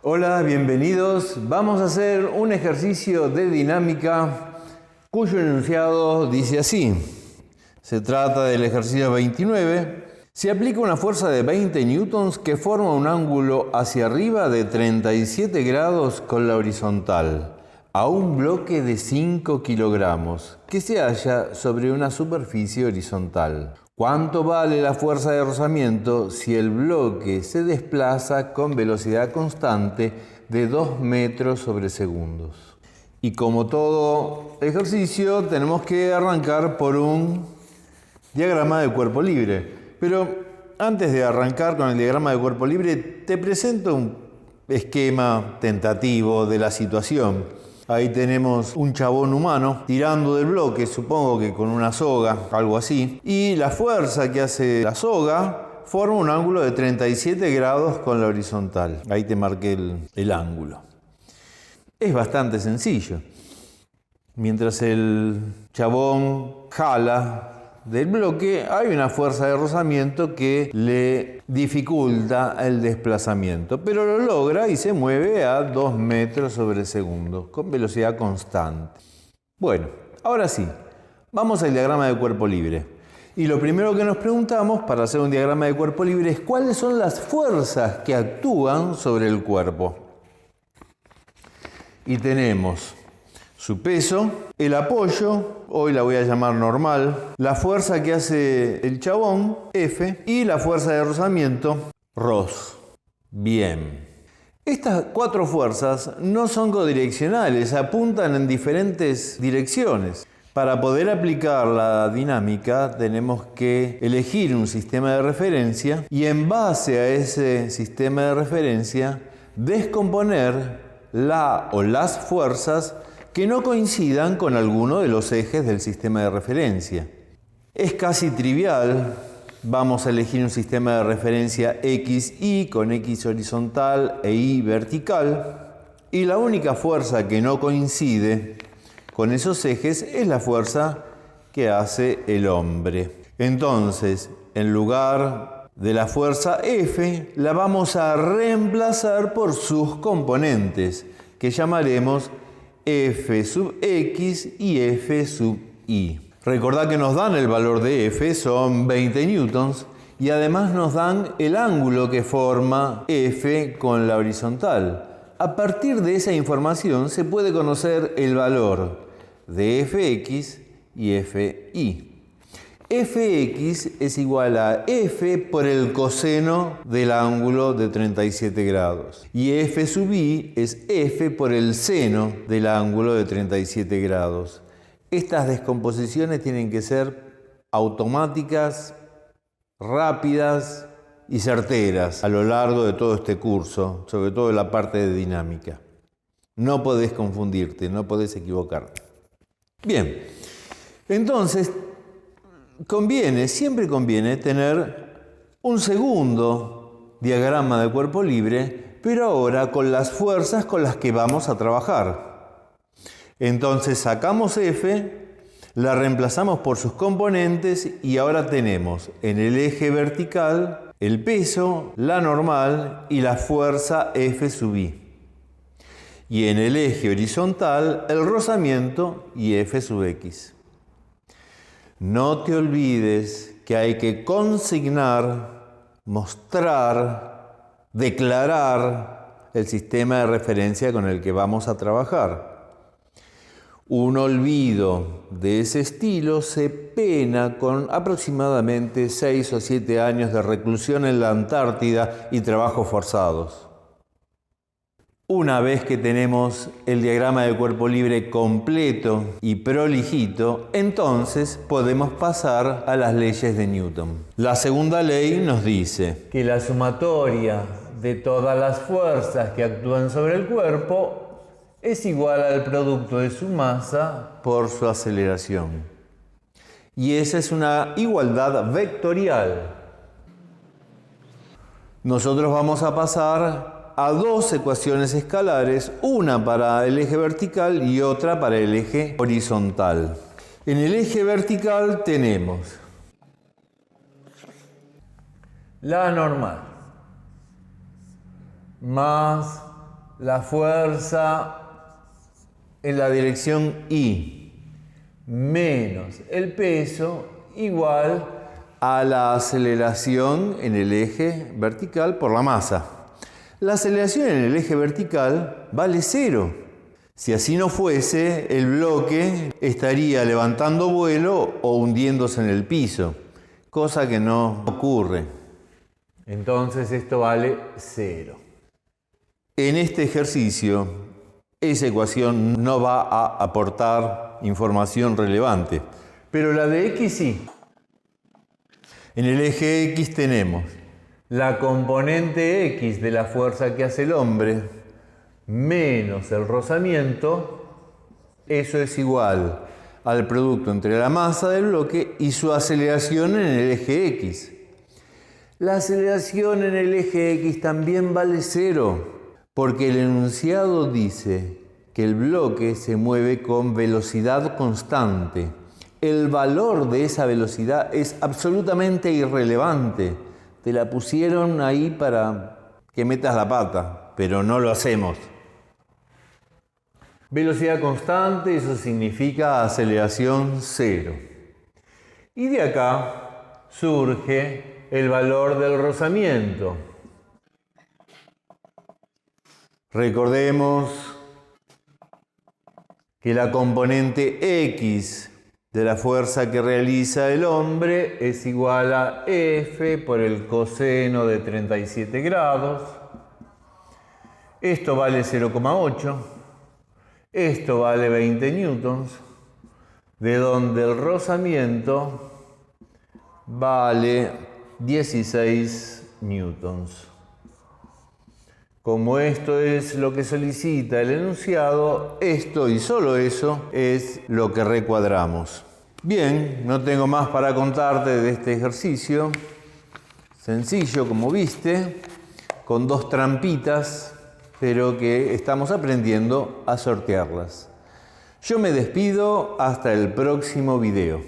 Hola, bienvenidos. Vamos a hacer un ejercicio de dinámica cuyo enunciado dice así. Se trata del ejercicio 29. Se aplica una fuerza de 20 newtons que forma un ángulo hacia arriba de 37 grados con la horizontal a un bloque de 5 kilogramos que se halla sobre una superficie horizontal. ¿Cuánto vale la fuerza de rozamiento si el bloque se desplaza con velocidad constante de 2 metros sobre segundos? Y como todo ejercicio, tenemos que arrancar por un diagrama de cuerpo libre. Pero antes de arrancar con el diagrama de cuerpo libre, te presento un esquema tentativo de la situación. Ahí tenemos un chabón humano tirando del bloque, supongo que con una soga, algo así. Y la fuerza que hace la soga forma un ángulo de 37 grados con la horizontal. Ahí te marqué el ángulo. Es bastante sencillo. Mientras el chabón jala del bloque, hay una fuerza de rozamiento que le dificulta el desplazamiento, pero lo logra y se mueve a 2 metros sobre segundo, con velocidad constante. Bueno, ahora sí, vamos al diagrama de cuerpo libre. Y lo primero que nos preguntamos para hacer un diagrama de cuerpo libre es cuáles son las fuerzas que actúan sobre el cuerpo. Y tenemos su peso, el apoyo, hoy la voy a llamar normal, la fuerza que hace el chabón, F, y la fuerza de rozamiento, ROS. Bien. Estas 4 fuerzas no son codireccionales, apuntan en diferentes direcciones. Para poder aplicar la dinámica tenemos que elegir un sistema de referencia y en base a ese sistema de referencia descomponer la o las fuerzas que no coincidan con alguno de los ejes del sistema de referencia. Es casi trivial. Vamos a elegir un sistema de referencia XY con X horizontal e Y vertical. Y la única fuerza que no coincide con esos ejes es la fuerza que hace el hombre. Entonces, en lugar de la fuerza F, la vamos a reemplazar por sus componentes, que llamaremos F sub X y F sub Y. Recordad que nos dan el valor de F, son 20 newtons, y además nos dan el ángulo que forma F con la horizontal. A partir de esa información se puede conocer el valor de Fx y Fy. Fx es igual a F por el coseno del ángulo de 37 grados. Y F sub Y es F por el seno del ángulo de 37 grados. Estas descomposiciones tienen que ser automáticas, rápidas y certeras a lo largo de todo este curso, sobre todo en la parte de dinámica. No podés confundirte, no podés equivocarte. Bien, entonces siempre conviene tener un segundo diagrama de cuerpo libre, pero ahora con las fuerzas con las que vamos a trabajar. Entonces sacamos F, la reemplazamos por sus componentes y ahora tenemos en el eje vertical el peso, la normal y la fuerza F sub Y. Y en el eje horizontal el rozamiento y F sub X. No te olvides que hay que consignar, mostrar, declarar el sistema de referencia con el que vamos a trabajar. Un olvido de ese estilo se pena con aproximadamente 6 o 7 años de reclusión en la Antártida y trabajos forzados. Una vez que tenemos el diagrama de cuerpo libre completo y prolijito, entonces podemos pasar a las leyes de Newton. La segunda ley nos dice que la sumatoria de todas las fuerzas que actúan sobre el cuerpo es igual al producto de su masa por su aceleración. Y esa es una igualdad vectorial. Nosotros vamos a pasar a 2 ecuaciones escalares, una para el eje vertical y otra para el eje horizontal. En el eje vertical tenemos la normal más la fuerza en la dirección Y menos el peso igual a la aceleración en el eje vertical por la masa. La aceleración en el eje vertical vale 0. Si así no fuese, el bloque estaría levantando vuelo o hundiéndose en el piso, cosa que no ocurre. Entonces esto vale 0. En este ejercicio, esa ecuación no va a aportar información relevante, pero la de X sí. En el eje X tenemos la componente X de la fuerza que hace el hombre menos el rozamiento. Eso es igual al producto entre la masa del bloque y su aceleración en el eje X. La aceleración en el eje X también vale 0, porque el enunciado dice que el bloque se mueve con velocidad constante. El valor de esa velocidad es absolutamente irrelevante. Te la pusieron ahí para que metas la pata, pero no lo hacemos. Velocidad constante, eso significa aceleración 0. Y de acá surge el valor del rozamiento. Recordemos que la componente X de la fuerza que realiza el hombre es igual a F por el coseno de 37 grados. Esto vale 0,8. Esto vale 20 newtons, de donde el rozamiento vale 16 newtons. Como esto es lo que solicita el enunciado, esto y solo eso es lo que recuadramos. Bien, no tengo más para contarte de este ejercicio. Sencillo, como viste, con 2 trampitas, pero que estamos aprendiendo a sortearlas. Yo me despido hasta el próximo video.